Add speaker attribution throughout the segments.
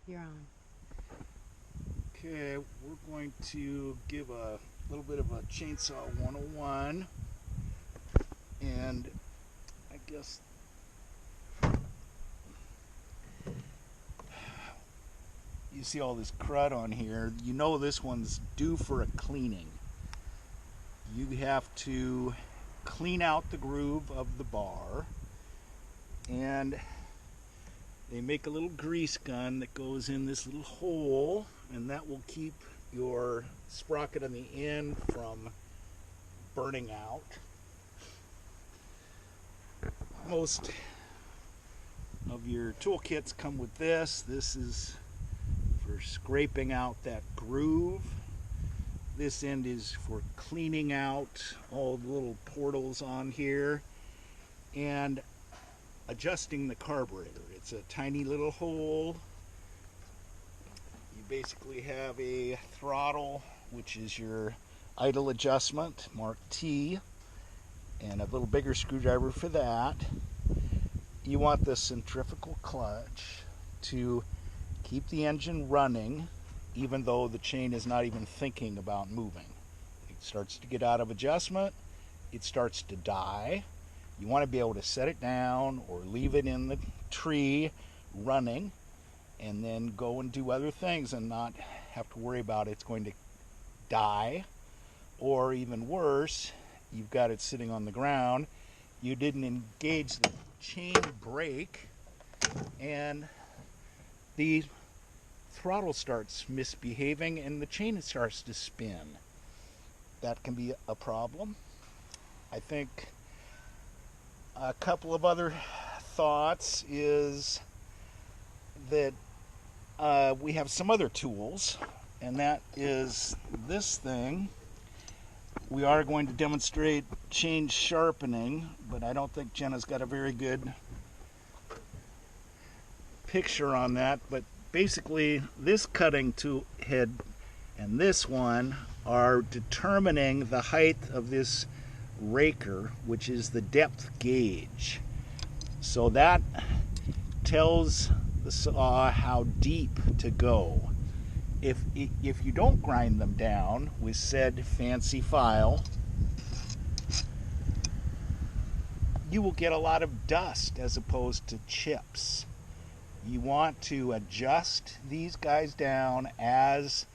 Speaker 1: You're on.
Speaker 2: Okay, we're going to give a little bit of a Chainsaw 101, and I guess you see all this crud on here. You know this one's due for a cleaning. You have to clean out the groove of the bar, and they make a little grease gun that goes in this little hole, and that will keep your sprocket on the end from burning out. Most of your toolkits come with this. This is for scraping out that groove. This end is for cleaning out all the little portals on here and adjusting the carburetor. It's a tiny little hole. You basically have a throttle, which is your idle adjustment, marked T, and a little bigger screwdriver for that. You want the centrifugal clutch to keep the engine running even though the chain is not even thinking about moving. It starts to get out of adjustment, it starts to die. You want to be able to set it down or leave it in the tree running and then go and do other things and not have to worry about it's going to die. Or even worse, you've got it sitting on the ground, you didn't engage the chain brake, and the throttle starts misbehaving and the chain starts to spin. That can be a problem. I think a couple of other thoughts is that we have some other tools, and that is this thing. We are going to demonstrate chain sharpening, but I don't think Jenna's got a very good picture on that. But basically, this cutting tool head and this one are determining the height of this raker, which is the depth gauge. So that tells the saw how deep to go. If you don't grind them down with said fancy file, you will get a lot of dust as opposed to chips. You want to adjust these guys down as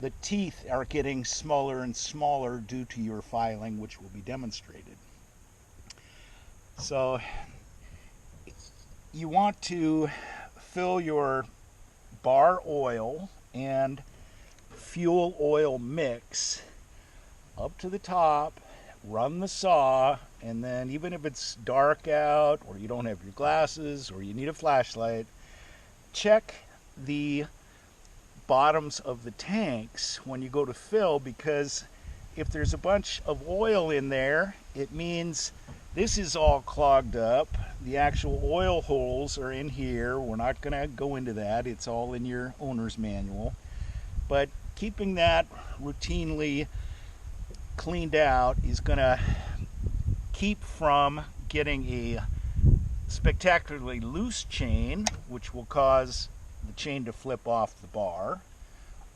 Speaker 2: the teeth are getting smaller and smaller due to your filing, which will be demonstrated. So you want to fill your bar oil and fuel oil mix up to the top, run the saw, and then even if it's dark out or you don't have your glasses or you need a flashlight, check the bottoms of the tanks when you go to fill, because if there's a bunch of oil in there, it means this is all clogged up. The actual oil holes are in here. We're not going to go into that. It's all in your owner's manual. But keeping that routinely cleaned out is going to keep from getting a spectacularly loose chain, which will cause the chain to flip off the bar,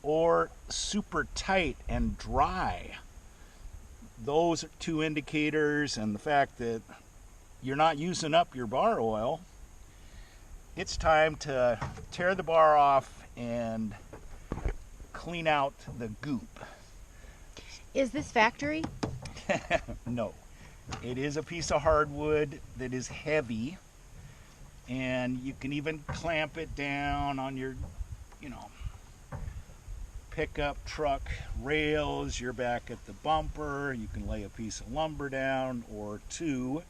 Speaker 2: or super tight and dry. Those are two indicators, and the fact that you're not using up your bar oil, it's time to tear the bar off and clean out the goop.
Speaker 1: Is this factory?
Speaker 2: No. It is a piece of hardwood that is heavy, and you can even clamp it down on your, pickup truck rails. You're back at the bumper. You can lay a piece of lumber down or two,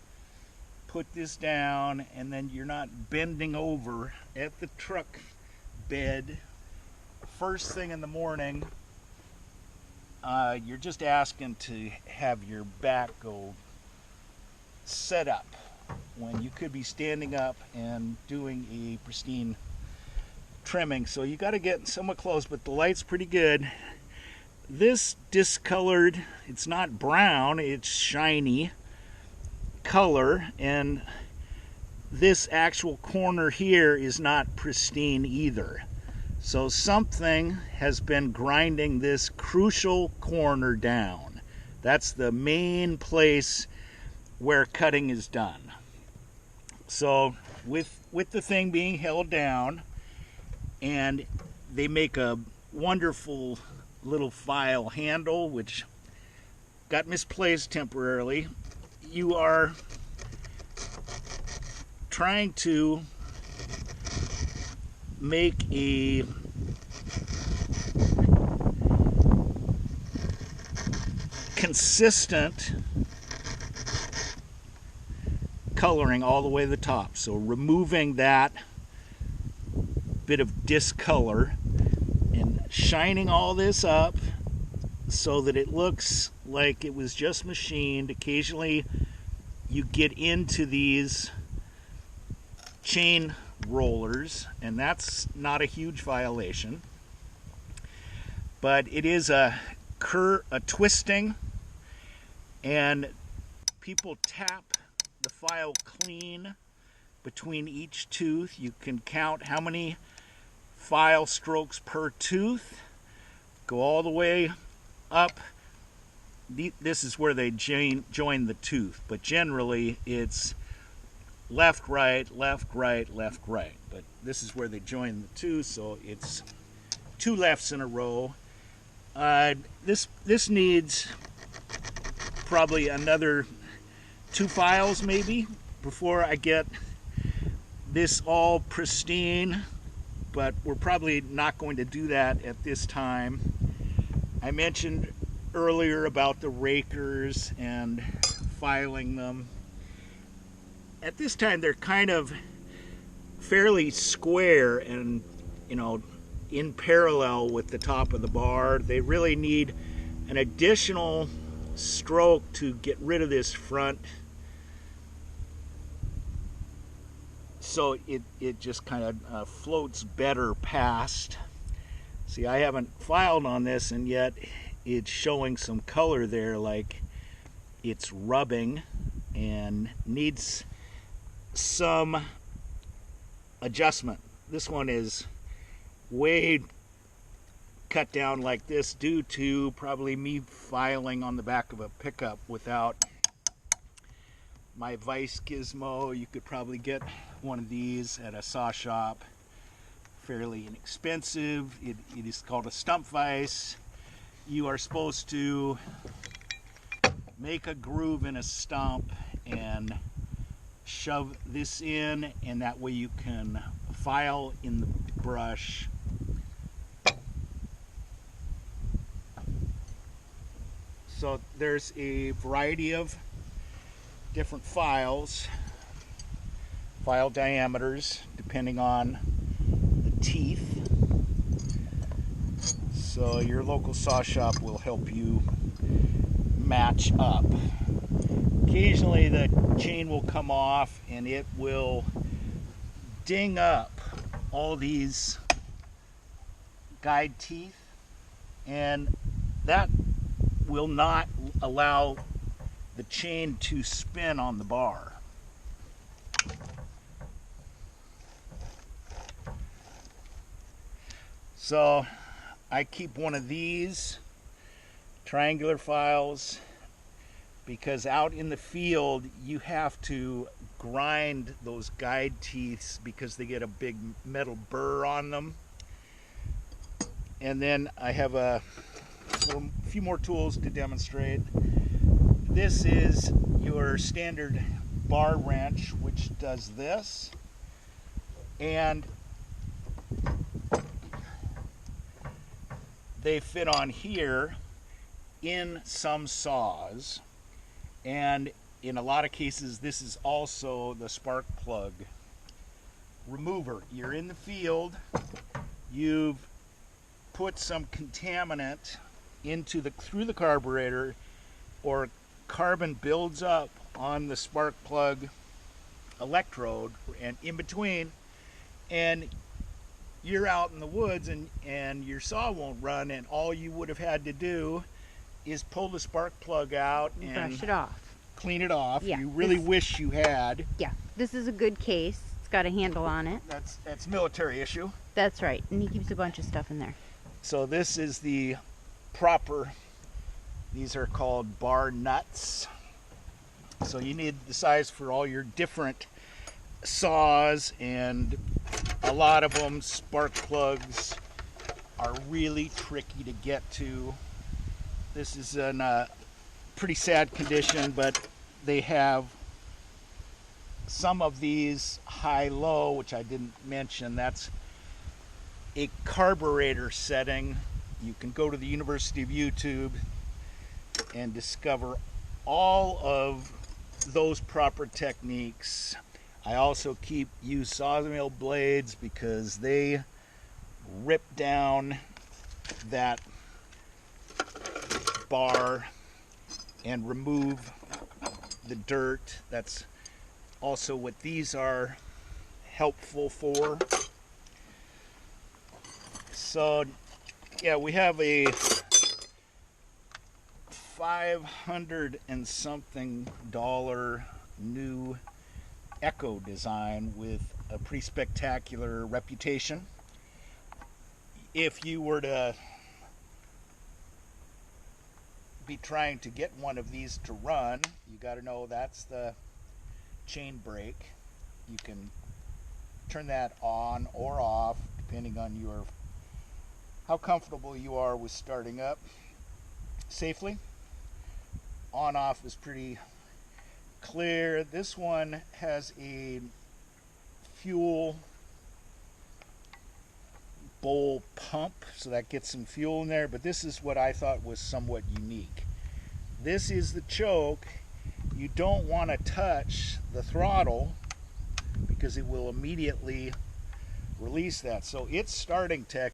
Speaker 2: put this down, and then you're not bending over at the truck bed first thing in the morning. You're just asking to have your back go set up when you could be standing up and doing a pristine trimming. So you got to get somewhat close, but the light's pretty good. This discolored, it's not brown, it's shiny color, and this actual corner here is not pristine either. So something has been grinding this crucial corner down. That's the main place where cutting is done. So with the thing being held down, and they make a wonderful little file handle which got misplaced temporarily, you are trying to make a consistent coloring all the way to the top. So removing that bit of discolor and shining all this up so that it looks like it was just machined. Occasionally you get into these chain rollers, and that's not a huge violation, but it is a twisting, and people tap the file clean between each tooth. You can count how many file strokes per tooth, go all the way up. This is where they join the tooth, but generally it's left, right, left, right, left, right. But this is where they join the tooth, so it's two lefts in a row. This needs probably another 2 files maybe before I get this all pristine, but we're probably not going to do that at this time. I mentioned earlier about the rakers and filing them. At this time they're kind of fairly square and, you know, in parallel with the top of the bar. They really need an additional stroke to get rid of this front, so it just kind of floats better past. See, I haven't filed on this, and yet it's showing some color there, like it's rubbing and needs some adjustment. This one is way cut down like this due to probably me filing on the back of a pickup without my vise gizmo. You could probably get one of these at a saw shop, fairly inexpensive. It is called a stump vise. You are supposed to make a groove in a stump and shove this in, and that way you can file in the brush. So there's a variety of different files, file diameters depending on the teeth. So your local saw shop will help you match up. Occasionally the chain will come off and it will ding up all these guide teeth, and that will not allow the chain to spin on the bar. So I keep one of these triangular files because out in the field you have to grind those guide teeth because they get a big metal burr on them. And then I have a few more tools to demonstrate. This is your standard bar wrench, which does this, and they fit on here in some saws, and in a lot of cases this is also the spark plug remover. You're in the field, you've put some contaminant through the carburetor, or carbon builds up on the spark plug electrode and in between, and you're out in the woods and your saw won't run, and all you would have had to do is pull the spark plug out and
Speaker 1: brush it off.
Speaker 2: Clean it off.
Speaker 1: Yeah,
Speaker 2: you really wish you had.
Speaker 1: Yeah, this is a good case. It's got a handle on it.
Speaker 2: That's a military issue.
Speaker 1: That's right. And he keeps a bunch of stuff in there.
Speaker 2: So this is the proper, these are called bar nuts. So you need the size for all your different saws, and a lot of them, spark plugs, are really tricky to get to. This is in a pretty sad condition, but they have some of these high-low, which I didn't mention. That's a carburetor setting. You can go to the University of YouTube and discover all of those proper techniques. I also use sawmill blades because they rip down that bar and remove the dirt. That's also what these are helpful for. So yeah, we have a $500 and something new Echo design with a pretty spectacular reputation. If you were to be trying to get one of these to run, you got to know that's the chain brake. You can turn that on or off depending on how comfortable you are with starting up safely. On off is pretty clear. This one has a fuel bowl pump, so that gets some fuel in there, but this is what I thought was somewhat unique. This is the choke. You don't want to touch the throttle because it will immediately release that. So its starting tech